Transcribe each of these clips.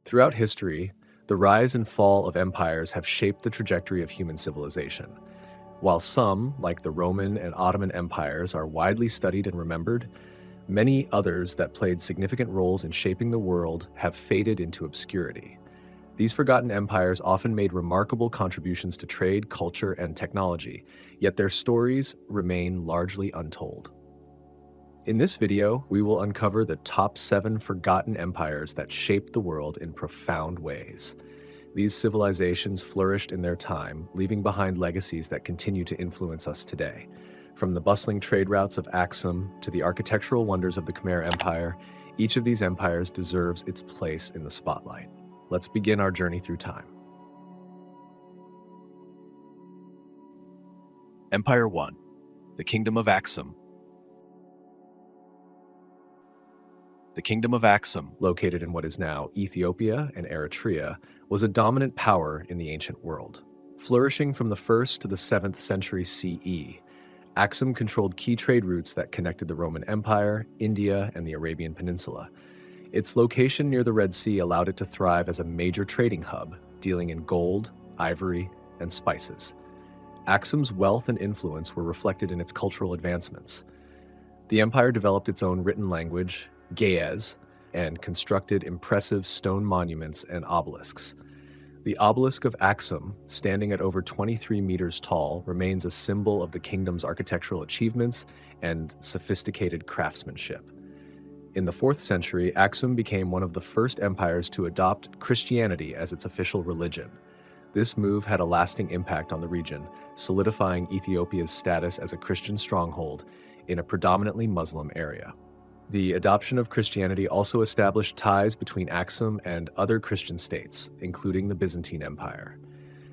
Throughout history, the rise and fall of empires have shaped the trajectory of human civilization. While some, like the Roman and Ottoman empires, are widely studied and remembered, many others that played significant roles in shaping the world have faded into obscurity. These forgotten empires often made remarkable contributions to trade, culture, and technology, yet their stories remain largely untold. In this video, we will uncover the top 7 forgotten empires that shaped the world in profound ways. These civilizations flourished in their time, leaving behind legacies that continue to influence us today. From the bustling trade routes of Axum to the architectural wonders of the Khmer Empire, each of these empires deserves its place in the spotlight. Let's begin our journey through time. Empire 1, the Kingdom of Axum. The Kingdom of Axum, located in what is now Ethiopia and Eritrea, was a dominant power in the ancient world. Flourishing from the 1st to the 7th century CE, Axum controlled key trade routes that connected the Roman Empire, India, and the Arabian Peninsula. Its location near the Red Sea allowed it to thrive as a major trading hub, dealing in gold, ivory, and spices. Axum's wealth and influence were reflected in its cultural advancements. The empire developed its own written language, Ge'ez, and constructed impressive stone monuments and obelisks. The obelisk of Axum, standing at over 23 meters tall, remains a symbol of the kingdom's architectural achievements and sophisticated craftsmanship. In the 4th century, Axum became one of the first empires to adopt Christianity as its official religion. This move had a lasting impact on the region, solidifying Ethiopia's status as a Christian stronghold in a predominantly Muslim area. The adoption of Christianity also established ties between Axum and other Christian states, including the Byzantine Empire.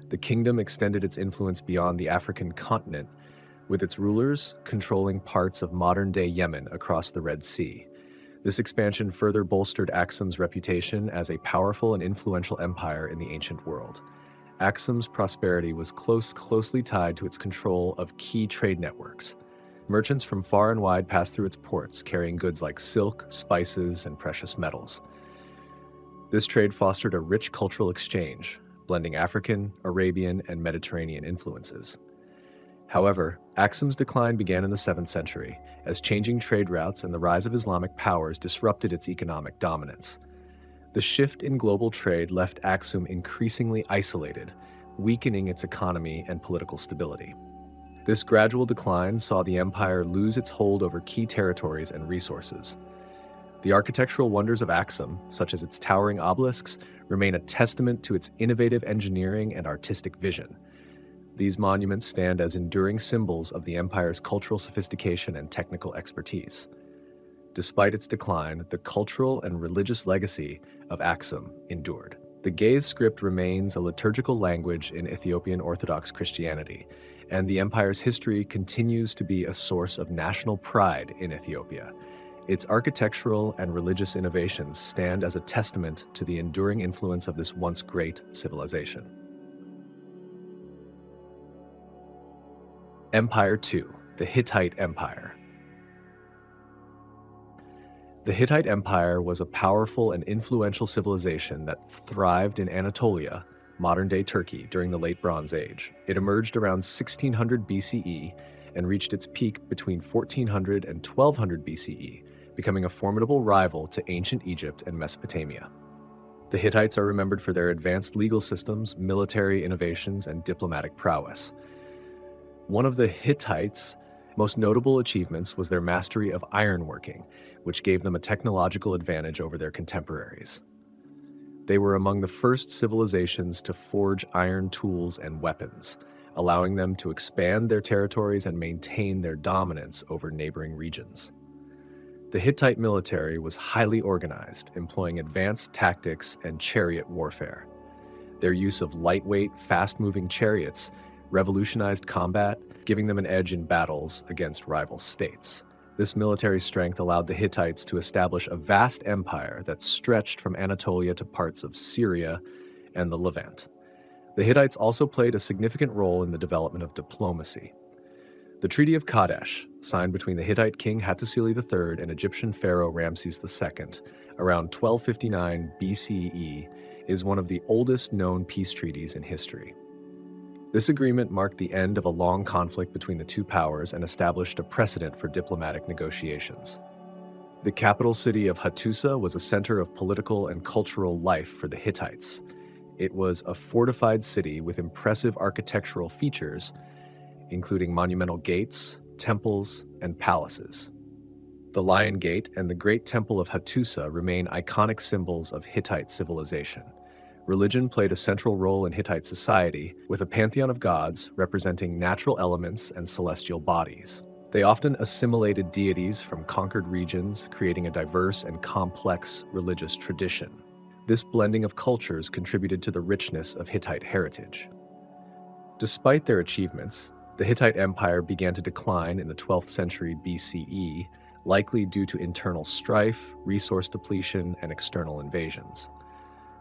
The kingdom extended its influence beyond the African continent, with its rulers controlling parts of modern-day Yemen across the Red Sea. This expansion further bolstered Axum's reputation as a powerful and influential empire in the ancient world. Axum's prosperity was closely tied to its control of key trade networks. Merchants from far and wide passed through its ports, carrying goods like silk, spices, and precious metals. This trade fostered a rich cultural exchange, blending African, Arabian, and Mediterranean influences. However, Axum's decline began in the 7th century, as changing trade routes and the rise of Islamic powers disrupted its economic dominance. The shift in global trade left Axum increasingly isolated, weakening its economy and political stability. This gradual decline saw the empire lose its hold over key territories and resources. The architectural wonders of Axum, such as its towering obelisks, remain a testament to its innovative engineering and artistic vision. These monuments stand as enduring symbols of the empire's cultural sophistication and technical expertise. Despite its decline, the cultural and religious legacy of Axum endured. The Ge'ez script remains a liturgical language in Ethiopian Orthodox Christianity, and the empire's history continues to be a source of national pride in Ethiopia. Its architectural and religious innovations stand as a testament to the enduring influence of this once great civilization. Empire 2, the Hittite Empire. The Hittite Empire was a powerful and influential civilization that thrived in Anatolia, modern-day Turkey, during the Late Bronze Age. It emerged around 1600 BCE and reached its peak between 1400 and 1200 BCE, becoming a formidable rival to ancient Egypt and Mesopotamia. The Hittites are remembered for their advanced legal systems, military innovations, and diplomatic prowess. One of the Hittites' most notable achievements was their mastery of ironworking, which gave them a technological advantage over their contemporaries. They were among the first civilizations to forge iron tools and weapons, allowing them to expand their territories and maintain their dominance over neighboring regions. The Hittite military was highly organized, employing advanced tactics and chariot warfare. Their use of lightweight, fast-moving chariots revolutionized combat, giving them an edge in battles against rival states. This military strength allowed the Hittites to establish a vast empire that stretched from Anatolia to parts of Syria and the Levant. The Hittites also played a significant role in the development of diplomacy. The Treaty of Kadesh, signed between the Hittite king Hattusili III and Egyptian pharaoh Ramses II around 1259 BCE, is one of the oldest known peace treaties in history. This agreement marked the end of a long conflict between the two powers and established a precedent for diplomatic negotiations. The capital city of Hattusa was a center of political and cultural life for the Hittites. It was a fortified city with impressive architectural features, including monumental gates, temples, and palaces. The Lion Gate and the Great Temple of Hattusa remain iconic symbols of Hittite civilization. Religion played a central role in Hittite society, with a pantheon of gods representing natural elements and celestial bodies. They often assimilated deities from conquered regions, creating a diverse and complex religious tradition. This blending of cultures contributed to the richness of Hittite heritage. Despite their achievements, the Hittite Empire began to decline in the 12th century BCE, likely due to internal strife, resource depletion, and external invasions.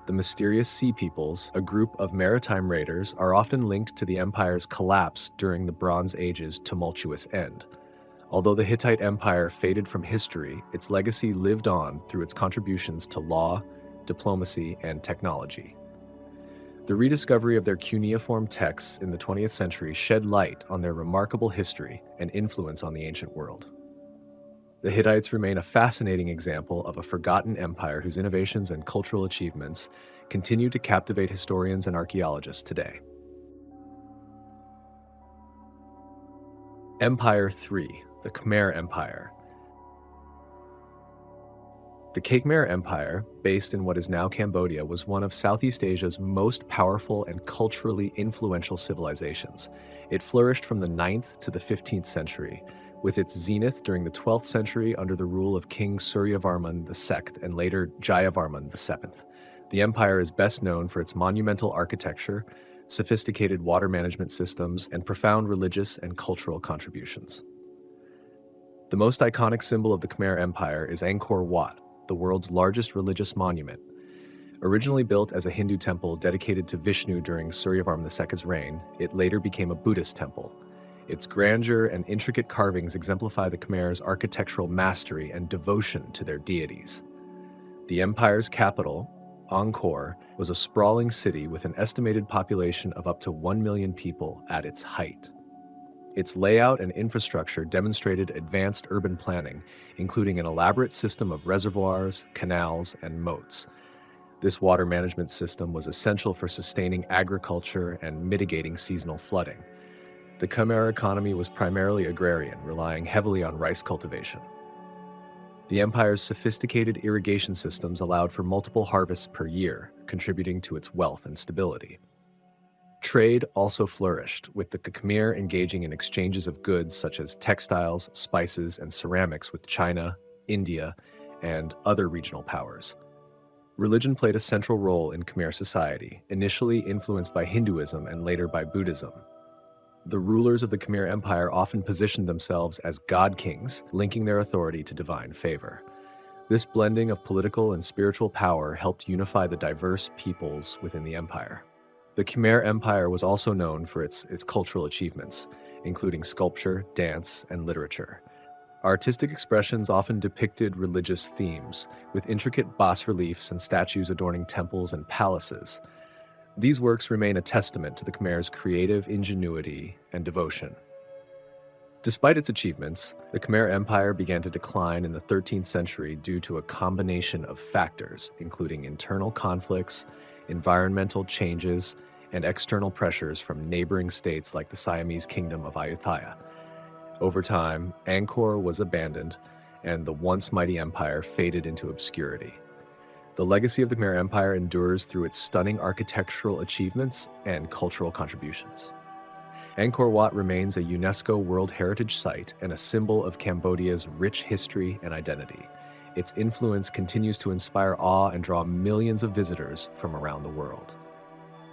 The mysterious Sea Peoples, a group of maritime raiders, are often linked to the empire's collapse during the Bronze Age's tumultuous end. Although the Hittite Empire faded from history, its legacy lived on through its contributions to law, diplomacy, and technology. The rediscovery of their cuneiform texts in the 20th century shed light on their remarkable history and influence on the ancient world. The Hittites remain a fascinating example of a forgotten empire whose innovations and cultural achievements continue to captivate historians and archaeologists today. Empire 3, the Khmer Empire. The Khmer Empire, based in what is now Cambodia, was one of Southeast Asia's most powerful and culturally influential civilizations. It flourished from the 9th to the 15th century, with its zenith during the 12th century under the rule of King Suryavarman II and later Jayavarman VII. The empire is best known for its monumental architecture, sophisticated water management systems, and profound religious and cultural contributions. The most iconic symbol of the Khmer Empire is Angkor Wat, the world's largest religious monument. Originally built as a Hindu temple dedicated to Vishnu during Suryavarman II's reign, it later became a Buddhist temple. Its grandeur and intricate carvings exemplify the Khmer's architectural mastery and devotion to their deities. The empire's capital, Angkor, was a sprawling city with an estimated population of up to 1 million people at its height. Its layout and infrastructure demonstrated advanced urban planning, including an elaborate system of reservoirs, canals, and moats. This water management system was essential for sustaining agriculture and mitigating seasonal flooding. The Khmer economy was primarily agrarian, relying heavily on rice cultivation. The empire's sophisticated irrigation systems allowed for multiple harvests per year, contributing to its wealth and stability. Trade also flourished, with the Khmer engaging in exchanges of goods such as textiles, spices, and ceramics with China, India, and other regional powers. Religion played a central role in Khmer society, initially influenced by Hinduism and later by Buddhism. The rulers of the Khmer Empire often positioned themselves as god-kings, linking their authority to divine favor. This blending of political and spiritual power helped unify the diverse peoples within the empire. The Khmer Empire was also known for its cultural achievements, including sculpture, dance, and literature. Artistic expressions often depicted religious themes, with intricate bas-reliefs and statues adorning temples and palaces. These works remain a testament to the Khmer's creative ingenuity and devotion. Despite its achievements, the Khmer Empire began to decline in the 13th century due to a combination of factors, including internal conflicts, environmental changes, and external pressures from neighboring states like the Siamese Kingdom of Ayutthaya. Over time, Angkor was abandoned, and the once mighty empire faded into obscurity. The legacy of the Khmer Empire endures through its stunning architectural achievements and cultural contributions. Angkor Wat remains a UNESCO World Heritage Site and a symbol of Cambodia's rich history and identity. Its influence continues to inspire awe and draw millions of visitors from around the world.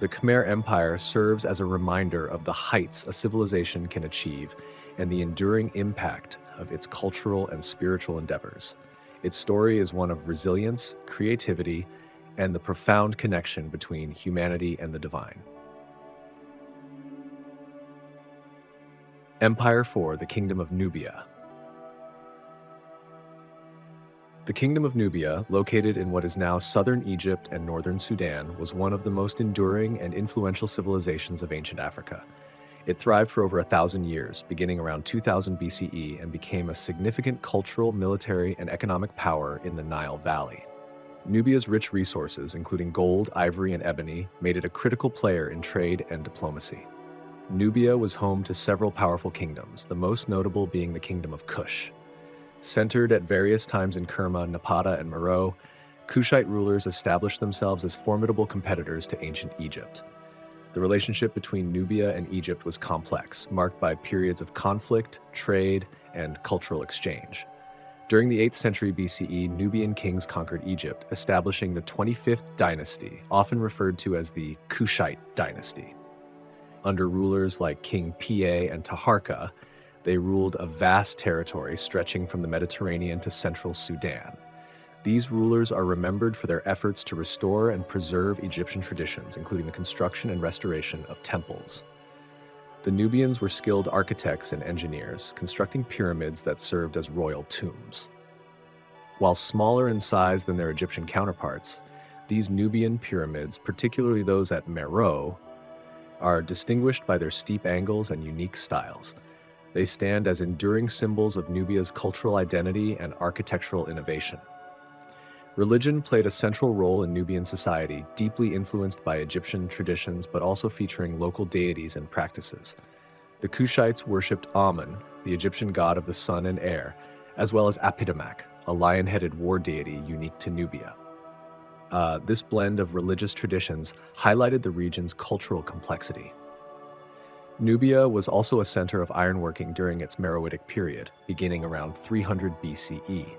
The Khmer Empire serves as a reminder of the heights a civilization can achieve and the enduring impact of its cultural and spiritual endeavors. Its story is one of resilience, creativity, and the profound connection between humanity and the divine. Empire 4, the Kingdom of Nubia. The Kingdom of Nubia, located in what is now southern Egypt and northern Sudan, was one of the most enduring and influential civilizations of ancient Africa. It thrived for over 1,000 years, beginning around 2000 BCE, and became a significant cultural, military, and economic power in the Nile Valley. Nubia's rich resources, including gold, ivory, and ebony, made it a critical player in trade and diplomacy. Nubia was home to several powerful kingdoms, the most notable being the Kingdom of Kush. Centered at various times in Kerma, Napata, and Meroe, Kushite rulers established themselves as formidable competitors to ancient Egypt. The relationship between Nubia and Egypt was complex, marked by periods of conflict, trade, and cultural exchange. During the 8th century BCE, Nubian kings conquered Egypt, establishing the 25th dynasty, often referred to as the Kushite dynasty. Under rulers like King Piye and Taharqa, they ruled a vast territory stretching from the Mediterranean to central Sudan. These rulers are remembered for their efforts to restore and preserve Egyptian traditions, including the construction and restoration of temples. The Nubians were skilled architects and engineers, constructing pyramids that served as royal tombs. While smaller in size than their Egyptian counterparts, these Nubian pyramids, particularly those at Meroe, are distinguished by their steep angles and unique styles. They stand as enduring symbols of Nubia's cultural identity and architectural innovation. Religion played a central role in Nubian society, deeply influenced by Egyptian traditions but also featuring local deities and practices. The Kushites worshipped Amun, the Egyptian god of the sun and air, as well as Apidamak, a lion-headed war deity unique to Nubia. This blend of religious traditions highlighted the region's cultural complexity. Nubia was also a center of ironworking during its Meroitic period, beginning around 300 BCE.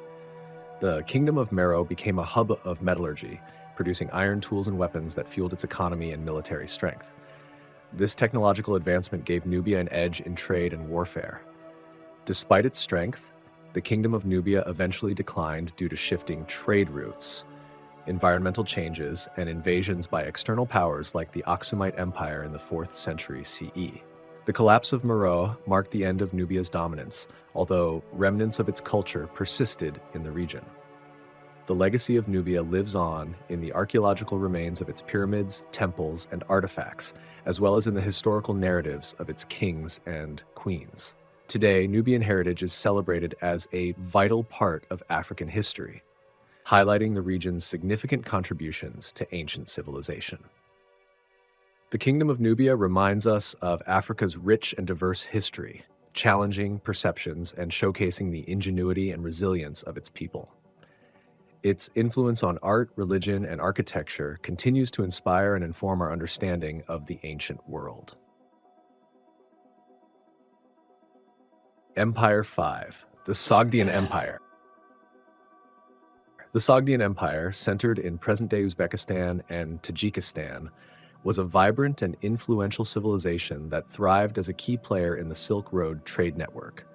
The Kingdom of Meroe became a hub of metallurgy, producing iron tools and weapons that fueled its economy and military strength. This technological advancement gave Nubia an edge in trade and warfare. Despite its strength, the Kingdom of Nubia eventually declined due to shifting trade routes, environmental changes, and invasions by external powers like the Aksumite Empire in the 4th century CE. The collapse of Meroe marked the end of Nubia's dominance, although remnants of its culture persisted in the region. The legacy of Nubia lives on in the archaeological remains of its pyramids, temples, and artifacts, as well as in the historical narratives of its kings and queens. Today, Nubian heritage is celebrated as a vital part of African history, highlighting the region's significant contributions to ancient civilization. The Kingdom of Nubia reminds us of Africa's rich and diverse history, challenging perceptions and showcasing the ingenuity and resilience of its people. Its influence on art, religion, and architecture continues to inspire and inform our understanding of the ancient world. Empire 5, the Sogdian Empire. The Sogdian Empire, centered in present-day Uzbekistan and Tajikistan, was a vibrant and influential civilization that thrived as a key player in the Silk Road trade network.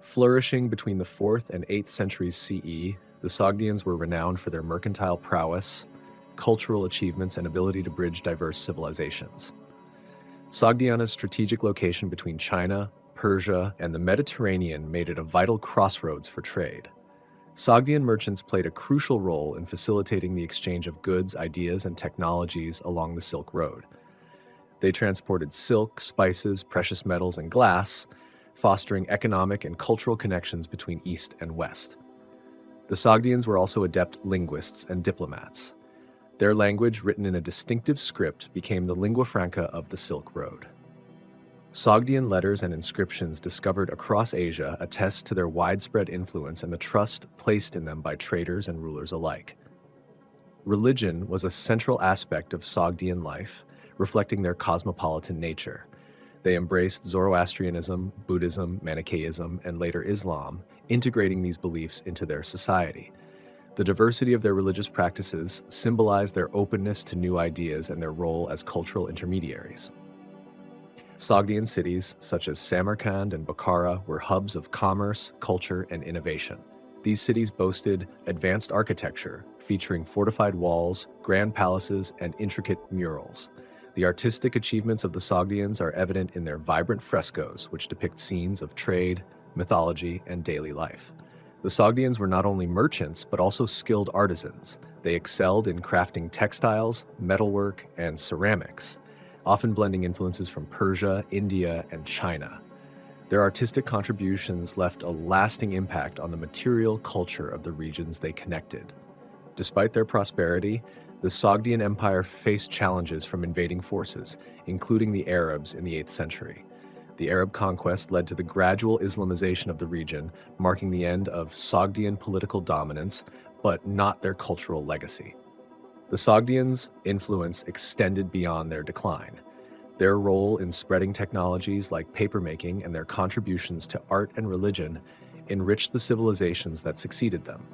Flourishing between the 4th and 8th centuries CE, the Sogdians were renowned for their mercantile prowess, cultural achievements, and ability to bridge diverse civilizations. Sogdiana's strategic location between China, Persia, and the Mediterranean made it a vital crossroads for trade. Sogdian merchants played a crucial role in facilitating the exchange of goods, ideas, and technologies along the Silk Road. They transported silk, spices, precious metals, and glass, fostering economic and cultural connections between East and West. The Sogdians were also adept linguists and diplomats. Their language, written in a distinctive script, became the lingua franca of the Silk Road. Sogdian letters and inscriptions discovered across Asia attest to their widespread influence and the trust placed in them by traders and rulers alike. Religion was a central aspect of Sogdian life, reflecting their cosmopolitan nature. They embraced Zoroastrianism, Buddhism, Manichaeism, and later Islam, integrating these beliefs into their society. The diversity of their religious practices symbolized their openness to new ideas and their role as cultural intermediaries. Sogdian cities, such as Samarkand and Bukhara, were hubs of commerce, culture, and innovation. These cities boasted advanced architecture, featuring fortified walls, grand palaces, and intricate murals. The artistic achievements of the Sogdians are evident in their vibrant frescoes, which depict scenes of trade, mythology, and daily life. The Sogdians were not only merchants, but also skilled artisans. They excelled in crafting textiles, metalwork, and ceramics, often blending influences from Persia, India, and China. Their artistic contributions left a lasting impact on the material culture of the regions they connected. Despite their prosperity, the Sogdian Empire faced challenges from invading forces, including the Arabs in the 8th century. The Arab conquest led to the gradual Islamization of the region, marking the end of Sogdian political dominance, but not their cultural legacy. The Sogdians' influence extended beyond their decline. Their role in spreading technologies like papermaking and their contributions to art and religion enriched the civilizations that succeeded them.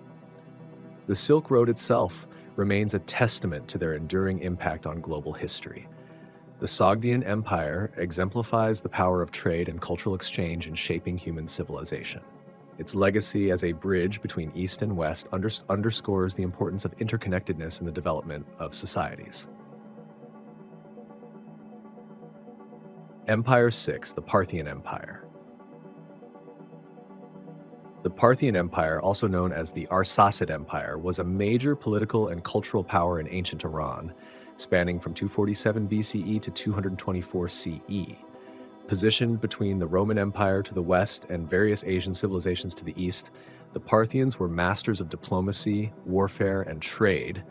The Silk Road itself remains a testament to their enduring impact on global history. The Sogdian Empire exemplifies the power of trade and cultural exchange in shaping human civilization. Its legacy as a bridge between East and West underscores the importance of interconnectedness in the development of societies. Empire 6, the Parthian Empire. The Parthian Empire, also known as the Arsacid Empire, was a major political and cultural power in ancient Iran, spanning from 247 BCE to 224 CE. Positioned between the Roman Empire to the west and various Asian civilizations to the east, the Parthians were masters of diplomacy, warfare, and trade,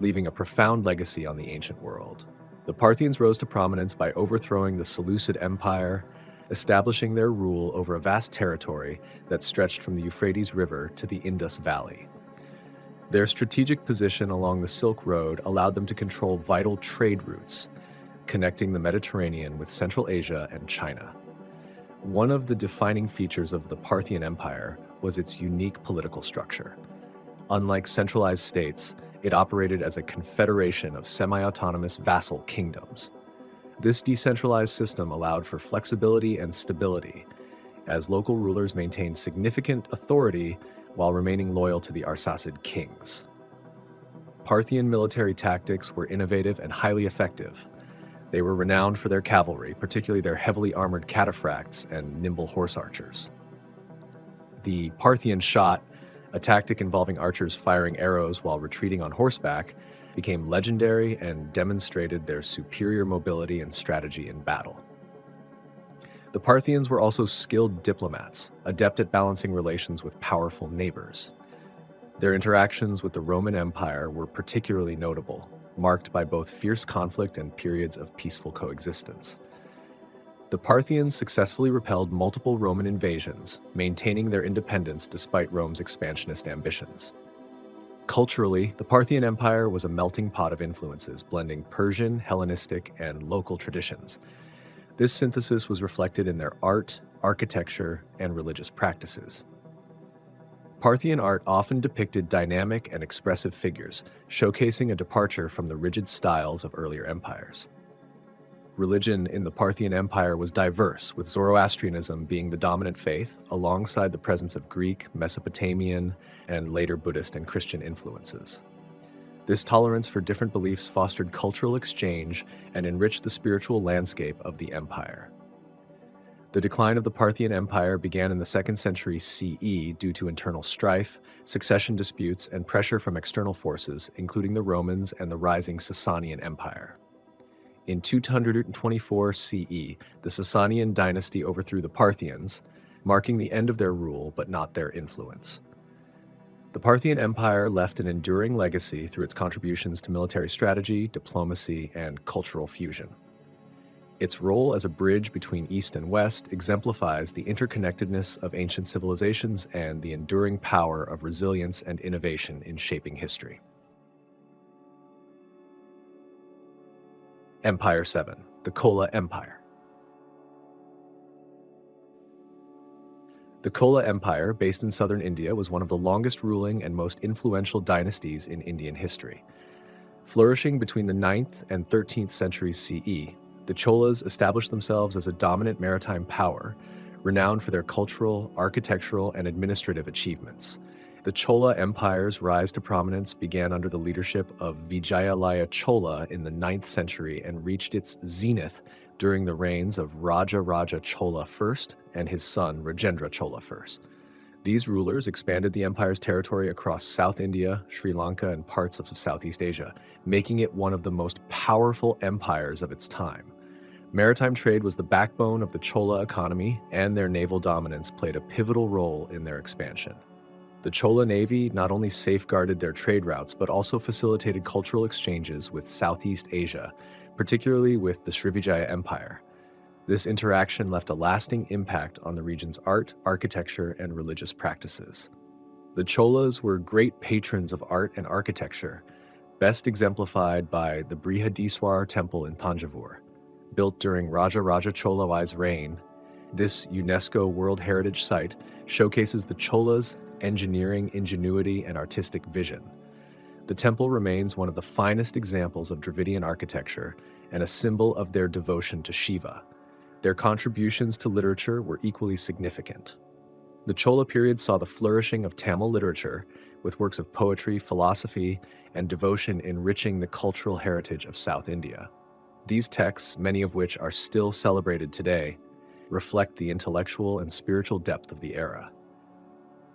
leaving a profound legacy on the ancient world. The Parthians rose to prominence by overthrowing the Seleucid Empire, establishing their rule over a vast territory that stretched from the Euphrates River to the Indus Valley. Their strategic position along the Silk Road allowed them to control vital trade routes, connecting the Mediterranean with Central Asia and China. One of the defining features of the Parthian Empire was its unique political structure. Unlike centralized states, it operated as a confederation of semi-autonomous vassal kingdoms. This decentralized system allowed for flexibility and stability, as local rulers maintained significant authority while remaining loyal to the Arsacid kings. Parthian military tactics were innovative and highly effective. They were renowned for their cavalry, particularly their heavily armored cataphracts and nimble horse archers. The Parthian shot, a tactic involving archers firing arrows while retreating on horseback, became legendary and demonstrated their superior mobility and strategy in battle. The Parthians were also skilled diplomats, adept at balancing relations with powerful neighbors. Their interactions with the Roman Empire were particularly notable, marked by both fierce conflict and periods of peaceful coexistence. The Parthians successfully repelled multiple Roman invasions, maintaining their independence despite Rome's expansionist ambitions. Culturally, the Parthian Empire was a melting pot of influences, blending Persian, Hellenistic, and local traditions. This synthesis was reflected in their art, architecture, and religious practices. Parthian art often depicted dynamic and expressive figures, showcasing a departure from the rigid styles of earlier empires. Religion in the Parthian Empire was diverse, with Zoroastrianism being the dominant faith, alongside the presence of Greek, Mesopotamian, and later Buddhist and Christian influences. This tolerance for different beliefs fostered cultural exchange and enriched the spiritual landscape of the empire. The decline of the Parthian Empire began in the 2nd century CE due to internal strife, succession disputes, and pressure from external forces, including the Romans and the rising Sasanian Empire. In 224 CE, the Sasanian dynasty overthrew the Parthians, marking the end of their rule but not their influence. The Parthian Empire left an enduring legacy through its contributions to military strategy, diplomacy, and cultural fusion. Its role as a bridge between East and West exemplifies the interconnectedness of ancient civilizations and the enduring power of resilience and innovation in shaping history. Empire 7, the Chola Empire. The Chola Empire, based in southern India, was one of the longest ruling and most influential dynasties in Indian history. Flourishing between the 9th and 13th centuries CE, the Cholas established themselves as a dominant maritime power, renowned for their cultural, architectural, and administrative achievements. The Chola Empire's rise to prominence began under the leadership of Vijayalaya Chola in the 9th century and reached its zenith during the reigns of Raja Chola I and his son Rajendra Chola I. These rulers expanded the empire's territory across South India, Sri Lanka, and parts of Southeast Asia, making it one of the most powerful empires of its time. Maritime trade was the backbone of the Chola economy, and their naval dominance played a pivotal role in their expansion. The Chola Navy not only safeguarded their trade routes, but also facilitated cultural exchanges with Southeast Asia, particularly with the Srivijaya Empire. This interaction left a lasting impact on the region's art, architecture, and religious practices. The Cholas were great patrons of art and architecture, best exemplified by the Brihadiswar Temple in Thanjavur. Built during Raja Chola I's reign, this UNESCO World Heritage Site showcases the Cholas' engineering ingenuity and artistic vision. The temple remains one of the finest examples of Dravidian architecture and a symbol of their devotion to Shiva. Their contributions to literature were equally significant. The Chola period saw the flourishing of Tamil literature, with works of poetry, philosophy, and devotion enriching the cultural heritage of South India. These texts, many of which are still celebrated today, reflect the intellectual and spiritual depth of the era.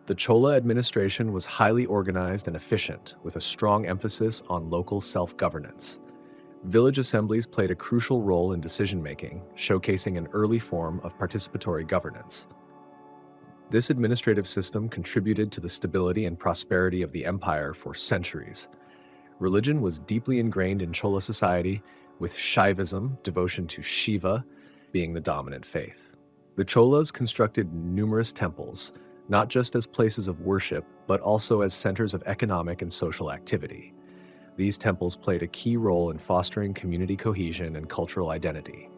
The Chola administration was highly organized and efficient, with a strong emphasis on local self-governance. Village assemblies played a crucial role in decision-making, showcasing an early form of participatory governance. This administrative system contributed to the stability and prosperity of the empire for centuries. Religion was deeply ingrained in Chola society, with Shaivism, devotion to Shiva, being the dominant faith. The Cholas constructed numerous temples, not just as places of worship, but also as centers of economic and social activity. These temples played a key role in fostering community cohesion and cultural identity.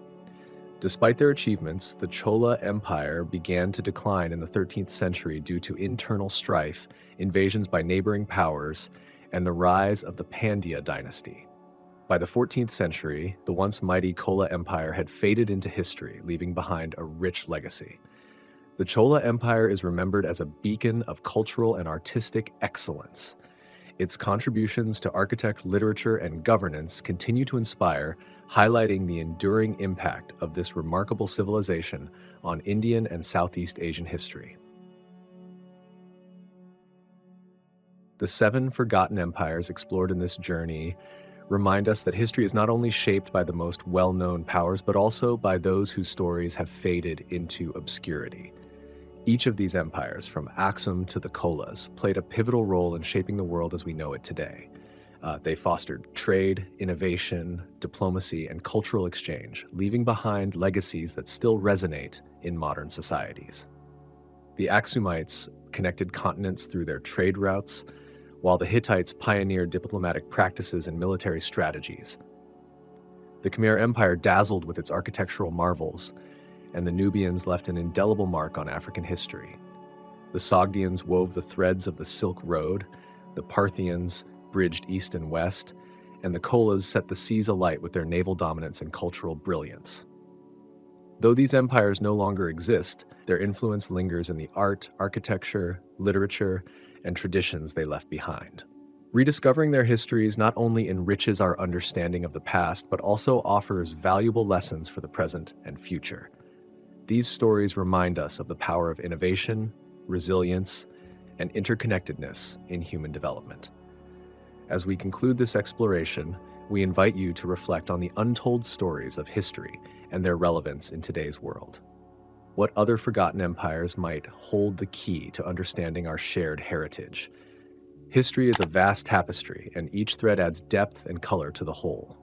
Despite their achievements, the Chola Empire began to decline in the 13th century due to internal strife, invasions by neighboring powers, and the rise of the Pandya dynasty. By the 14th century, the once mighty Chola Empire had faded into history, leaving behind a rich legacy. The Chola Empire is remembered as a beacon of cultural and artistic excellence. Its contributions to architecture, literature, and governance continue to inspire, highlighting the enduring impact of this remarkable civilization on Indian and Southeast Asian history. The 7 forgotten empires explored in this journey remind us that history is not only shaped by the most well-known powers, but also by those whose stories have faded into obscurity. Each of these empires, from Axum to the Cholas, played a pivotal role in shaping the world as we know it today. They fostered trade, innovation, diplomacy, and cultural exchange, leaving behind legacies that still resonate in modern societies. The Axumites connected continents through their trade routes, while the Hittites pioneered diplomatic practices and military strategies. The Khmer Empire dazzled with its architectural marvels, and the Nubians left an indelible mark on African history. The Sogdians wove the threads of the Silk Road, the Parthians bridged east and west, and the Cholas set the seas alight with their naval dominance and cultural brilliance. Though these empires no longer exist, their influence lingers in the art, architecture, literature, and traditions they left behind. Rediscovering their histories not only enriches our understanding of the past, but also offers valuable lessons for the present and future. These stories remind us of the power of innovation, resilience, and interconnectedness in human development. As we conclude this exploration, we invite you to reflect on the untold stories of history and their relevance in today's world. What other forgotten empires might hold the key to understanding our shared heritage? History is a vast tapestry, and each thread adds depth and color to the whole.